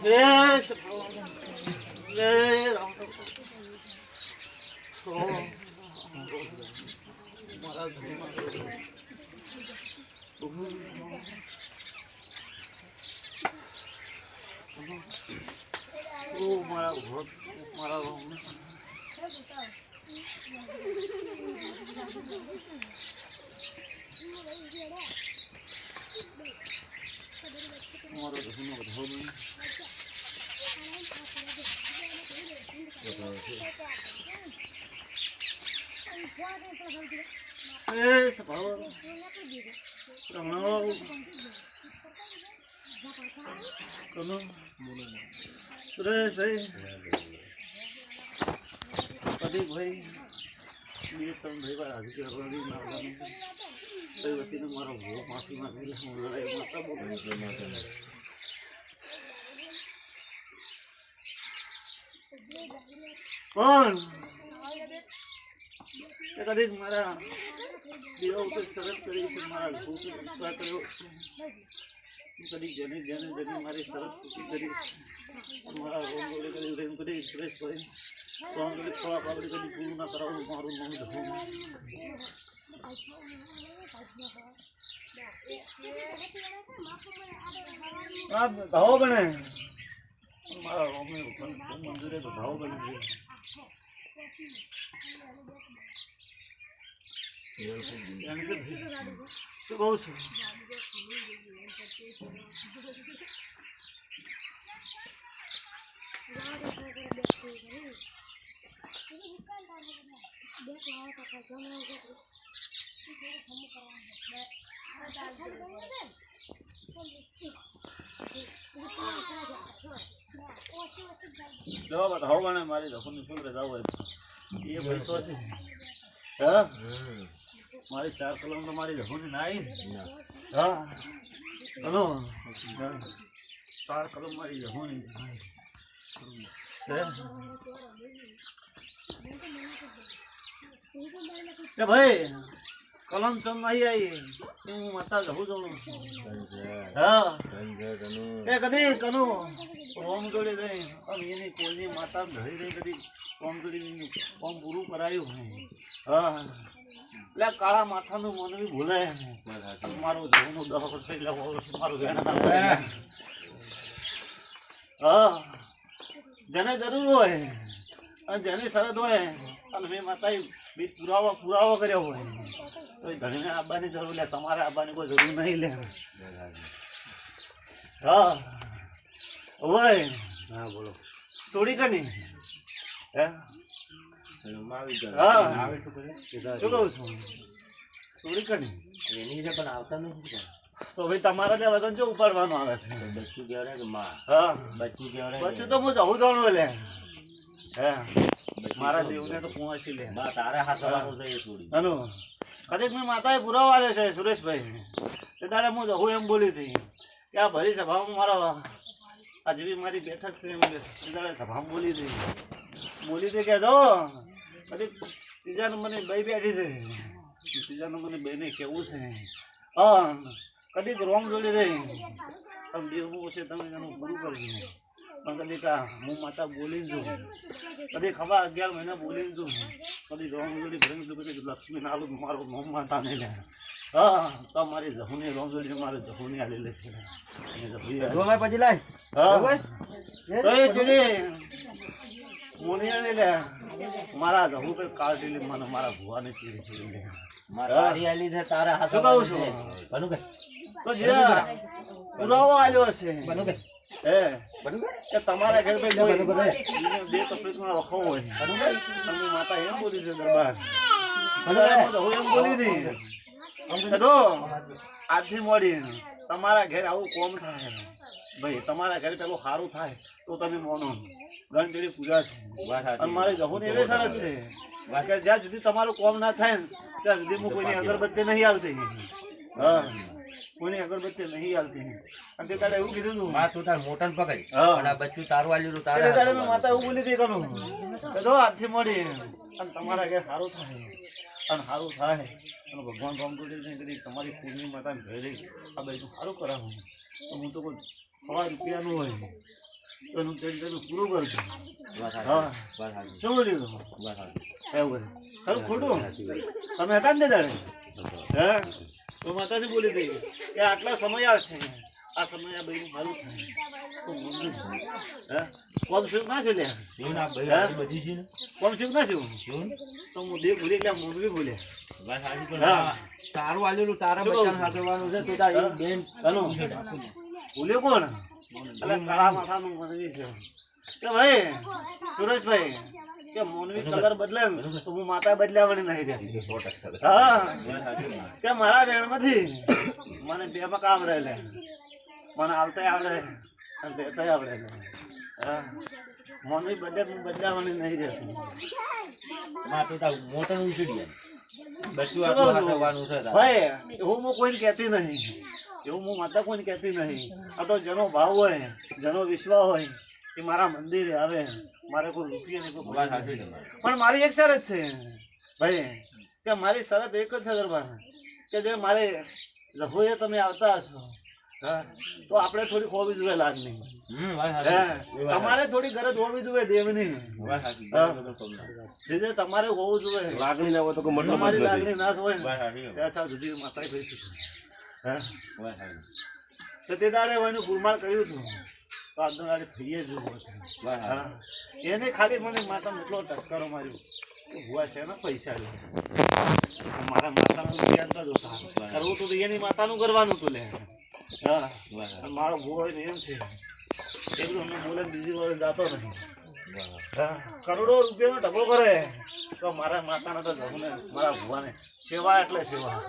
Yes. Oh, મારા કોણ કદી મારા દેવા ઉપર શરત કરી છે, મારા ભૂખ કર્યો છે, કદી જેને જેને જેને મારી શરત કરી મારા રોંગોળી કરી રેમ કરી સુરેશભાઈ રોંગોળી ખોળા પાપડી કદી પૂરું ના કરાવું મારું નામ ધોવું ભાવ બને મારા રોમી મંદિરે તો ભાવ બને છે. શું કહું છું? જવાબ ભાવ બને મારી રખોની છોકરે જાવ એ પૈસો છે. હા મારી 4 કલમ તો મારી રખોની ના આવી. હા હલો 4 કલમ મારી રખોની ભાઈ કલમ ચમ નહીં આવી હું માતા જવું જવું. હા એ કદી કનુ કોમ જોડે દઈ આમ એની કોઈની માતા ધરી રહી કદી કોમ જોડી કોમ પૂરું કરાયું. હા એટલે કાળા માથાનું મન બી ભૂલે મારું જવાનું 10 વર્ષ એટલે મારું વેણા. હા જેને જરૂર હોય અને જેની શરત હોય અને મેં માતાએ બી પુરાવો કર્યો હોય તો ઘણીને આવવાની જરૂર લે, તમારે આવવાની કોઈ જરૂર નહીં લે. હા હોય હા બોલો છોડી કની હે હા શું કહું છું છોડી કની એની છે પણ આવતા નથી તો ભાઈ તમારા લે વજન જો ઉપાડવાનું આવે છે. બચ્ચું કહેવાય કે માં. હા બચ્ચું કહેવાય. બચ્ચું તો હું જવું જાણું લે હે મારા દેવને તો પહોંચી લે બા તારે હાથવાનું છે એ છોડી હલો કદીક મેં માતાએ પુરાવા આલે છે સુરેશભાઈ તે દાડે હું જવું એમ બોલી હતી કે આ ભરી સભામાં મારો આ જેવી મારી બેઠક છે એમ તે દાડે સભામાં બોલી હતી કે જો કદીક ત્રીજા નંબરની બાઈ બેઠી છે, ત્રીજા નંબરની બાઈને કેવું છે હા કદીક રોંગ જોડી રહી તમે દેવું છે તમે એનું પૂરું કરજો પણ કદી હું માતા બોલી છું કદી ખબર 11 મહિના બોલી છું કદી રોંગોળી ભરી કદી લક્ષ્મી નાલું મારું મોમ માતા નહીં લે. હા તમારી જહુની રોંગોળી મારે જહુની આલી લે છે પછી લાય. હા તો એ ચીડી મોનિયા નહીં લે મારા જહુ પર કાઢી મને મારા ભુવાને ચીડી લે મારા હરિયાળી છે તારા હાથ કહું છું બનું કે તો જે પુરાવો આવ્યો હશે બનું કે એ તમારા ઘર બે તકલીફમાં વખો હોય તમે માતા એમ બોલી છે દરબાર હું એમ બોલી હતી તો આજથી મોડી તમારા ઘેર આવું કોમ થાય ભાઈ તમારા ઘરે પેલું સારું થાય તો તમે મોનો ગણતરી પૂજા છે અને મારી જહુની એવી શરત છે કે જ્યાં સુધી તમારું કોમ ના થાય ને ત્યાં સુધી હું કોઈની અગરબત્તી નહીં આવતી. હા કોઈની અગરબત્તી નહીં આવતી અને તે એવું કીધું તું માં તું તાર મોટન પકડ અને આ બચ્ચું તારું આલ્યું તારે તારે મેં માતા એવું બોલી હતી કરું તો આજથી મળી અને તમારા ઘેર સારું થાય અને સારું થાય અને ભગવાન રામકૃષ્ણ તમારી કુળની માતાને ઘરે આ બધું સારું કરાવું તો હું તો કોઈ ₹1 હોય એનું ટેન્શન પૂરું કરજો. હા શું બોલ્યું એવું ખરું ખોટું તમે હતા ને દાડે હે તો માતાજી બોલી દઈ કે આટલા સમય આવશે આ સમય આ ભાઈ મારું થાય તો મંજૂર હે કોમ શું ના છે લ્યા કોમ શું ના છું તો હું દેવ ભૂલી એટલે મોરબી બોલ્યા તારું આલેલું તારા બચ્ચા સાચવવાનું છે તો તારી બેન કનો ભૂલ્યો કોણ એટલે કાળા માથાનું મોનવી છે કે ભાઈ સુરેશભાઈ કે મોનવી કલર બદલે તો હું માતા બદલાવાની નહીં રહેતી. હા કે મારા વેણમાંથી મને બેમાં કામ રહેલે મને આવતા આવડે અને બેતા આવડે. હા મોનવી બદલે હું બદલાવાની નહીં રહેતી. મોટર ઉછળી ભાઈ એવું હું કોઈને કહેતી નહીં, એવું હું માતા કોઈને કહેતી નહીં. આ તો જેનો ભાવ હોય જેનો વિશ્વાસ હોય એ મારા મંદિરે આવે. મારે કોઈ રૂપિયા નહીં પણ મારી એક શરત છે ભાઈ કે મારી શરત એક જ છે દરબાર કે જે મારે રહોએ તમે આવતા હશો હા તો આપણે થોડી હોવી જોઈએ લાગણી. તમારે થોડી ગરજ હોવી જોઈએ દેવની. તમારે હોવું જોઈએ લાગણી ના હોય તો તમારી લાગણી ના હોય ત્યાં સુધી માતા થઈ શકે. હા તે દાડે એનું ગુરમાળ કર્યું હતું તો આજનો દાડે થઈએ જ એને ખાલી મને માતા એટલો તસ્કરો માર્યો ભુવા છે ને પૈસા મારા માતાનું ધ્યાન કરવું તું એની માતાનું કરવાનું તું લે. હા મારો ભૂવો એમ છે એકદમ અમને બોલે બીજી વાર જાતો નહીં. હા કરોડો રૂપિયાનો ઢગલો કરે તો મારા માતાને તો જવું ને મારા ભુવાને સેવા એટલે સેવા.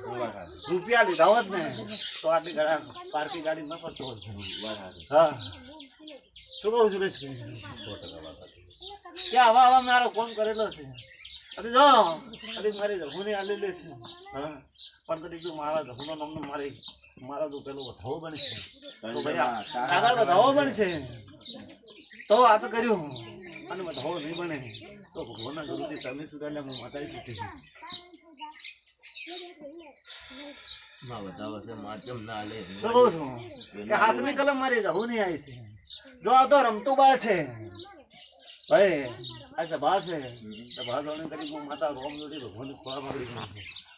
રૂપિયા લીધા હોત ને તો આટલી ઘણા પાર્ટી ગાડી ન ફરતો હોત. હા શું કહું છું કે આવા આવા મારો ફોન કરેલો છે કદી જો કદી મારી રઘુને આલેલી છે. હા પણ કદી તું મારા રઘુનો નામનો મારા તો પેલો વધાવો બનશે તો ભાઈ આગળ વધાવો બનશે તો આ તો કર્યું અને વધાવો નહીં બને તો ભગવાનના ગુરુજી તમે સુધારે હું માતાજી પૂછી હાથની કલમ મારી રહું નહીં આવી છે. જો આ તો રમતું બાળ છે ભાઈ આ સભા છે સભા ધોરણ કરી હું માતા રોમ જોડી ભગવાન ખોળા માગડી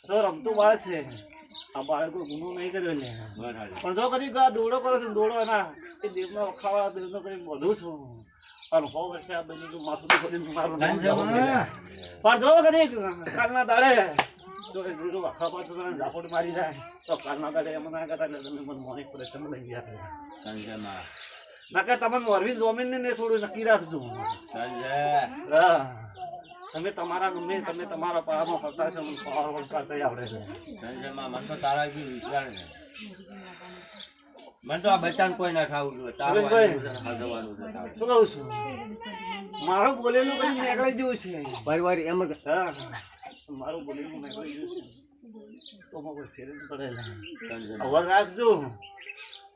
તો રમતું બાળ છે. આ બાળકો ગુનો નહીં કર્યો લે પણ જો કદી દોડો કરો છો દોડો એના એ દેવનો વખાવા દેવનો કરી બધું છું અને હો વર્ષે આ બધું માથું ખોદી મારું પણ જો કદી કાલના દાડે ઝાપટ મારી જાય તો કાલના દાડે એમ ના કરતા એટલે તમે મને મોની પડે તમે લઈ ગયા ના કે તમને મોરવી જમીન ને થોડું નક્કી રાખજો. તમે તમારા ગમે તમે તમારા પાવામાં ફરતા છો પાવર કરતા આવડે છે. મને તો તારા બી વિચાર ને મને તો આ બચ્ચાને કોઈ ના ખાવું જોઈએ. શું કહું છું મારું બોલેલું કઈ નીકળી જેવું છે પરિવાર એમ જ. હા મારું બોલેલું નીકળી ગયું છે તો કોઈ ફેર પડે અવર રાખજો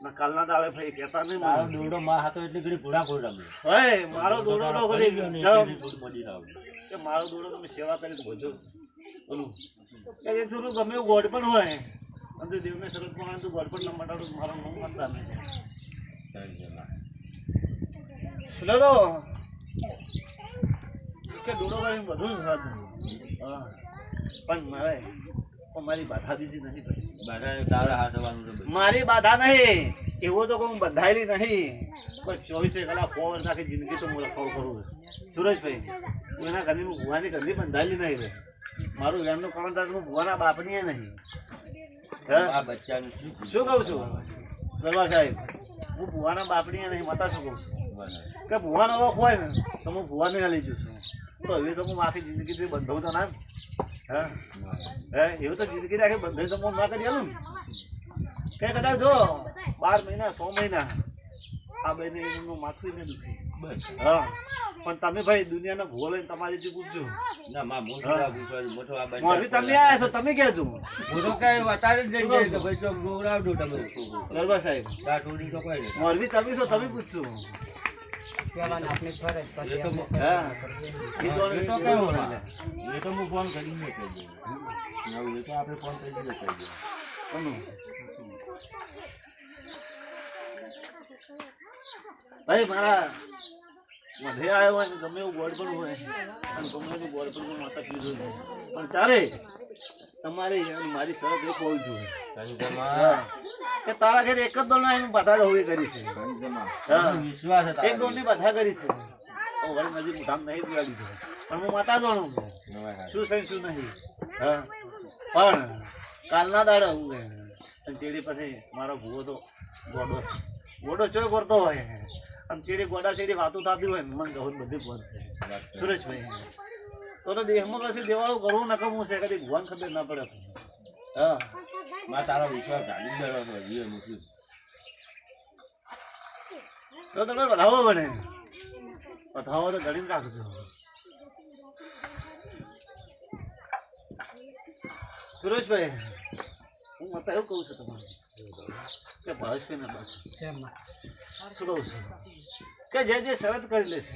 ના કાલના દાડે ભાઈ કહેતા નહીં મારો દોડો માં હતો એટલે ઘડી ઘોડા ઘોડા ભાઈ મારો દોડો તો કરી કે મારો દોડો તમે સેવા કરી ભોજો બોલું કે એ થોડું ગમે એવું ગોડ પણ હોય અને દેવને શરત પણ તું ગોડ પણ ન મટાડું મારો નામ માનતા નહીં તો કે દોડો કરી બધું જ સાધું. હા પણ મારે મારી બાધા બીજી નથી મારી બાધા નહીં એવું તો કોઈ બંધાયેલી નહીં પણ 24 કલાક 4 વર્ષ આખી જિંદગી તો હું રખાવ કરું સુરેશભાઈ. હું એના ઘરની ભુવાની ઘરની બંધાયેલી નહીં રે મારું એમનું કારણ હું ભુવાના બાપની નહીં. શું કહું છું દરબાર સાહેબ હું ભુવાના બાપની નહીં માતા શું કહું છું કે ભુવાનો વખ હોય ને તો હું ભુવાને લઈ જઉં છું તો હવે તો હું આખી જિંદગીથી બંધાવું તો ના. હા હે એવું તો જિંદગી રાખે બંધ તો ના કરી આલું કે કદાચ જો 12 મહિના 100 મહિના આ બેને એનું માથું ને દુખે બસ. હા પણ તમે ભાઈ દુનિયાના ભૂલ લઈને તમારી થી પૂછજો ના માં મોટો આ મોરબી તમે આયા છો તમે કહેજો મોટો કઈ વતારે જ જઈ કે ભાઈ તો ગોરાવડો તમે દરબાર સાહેબ તા ટોડી તો કોઈ નહીં મોરબી તમે છો તમે પૂછજો કેવાની આપની ફરજ પછી હા એ તો કઈ હોના એ તો હું ફોન કરીને કહી દઉં એ તો આપણે ફોન કરીને કહી દઉં ભાઈ મારા વધે આવ્યો હોય ને ગમે એવું બોર્ડ પણ હોય અને ગમે એવું બોર્ડ પણ માતા કીધું છે પણ ચાલે તમારી અને મારી શરત એક હોવી જોઈએ કે તારા ઘરે એક જ દોડના એમ બધા હોવી કરી છે વિશ્વાસ એક દોડની બધા કરી છે તો વળી નજીક ધામ નહીં દિવાળી છે પણ હું માતા જાણું શું છે શું નહીં હા પણ કાલના દાડે હું અને ચેડી પછી મારો ભૂવો તો ગોડો ચોય કરતો હોય અને ચેડી ગોડા ચેડી વાતો થતી હોય મને કહું બધી પહોંચશે સુરેશભાઈ તો દેહમાં પછી દેવાળું કરવું નકમું છે કદી ભગવાન ખબર ના પડે હા માં તારો વિશ્વાસ જાણી ગયો હતો એ મુશ્કેલ તો તમે વધાવો બને વધાવો તો ગણીને રાખજો સુરેશભાઈ હું મત એવું કહું છું તમારે કે ભાવેશભાઈ ના બસ શું કહું છું કે જે શરત કરી લેશે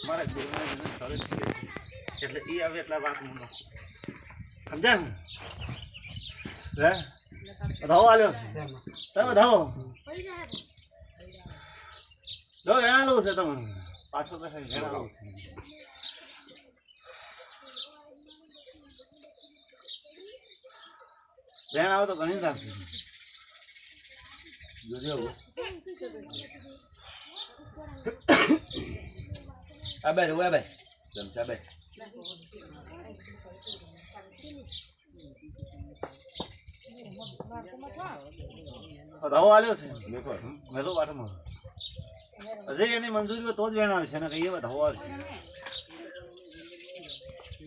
મારા જીવનમાં શરત છે એટલે એ આવે એટલા વાત હું સમજ્યા ને વધાવો આવ્યો છે વધાવો જો વેણા લઉં છે તમારે પાછો વેણા લઉં છે વેણ આવે તો ઘણી રાખજો જોજો આ બે રૂવા બે જમસા બે વધાવો આવ્યો છે મેકો મેં તો વાટમાં હજી એની મંજૂરી તો જ વેણ આવશે ને કહીએ વધાવો આવશે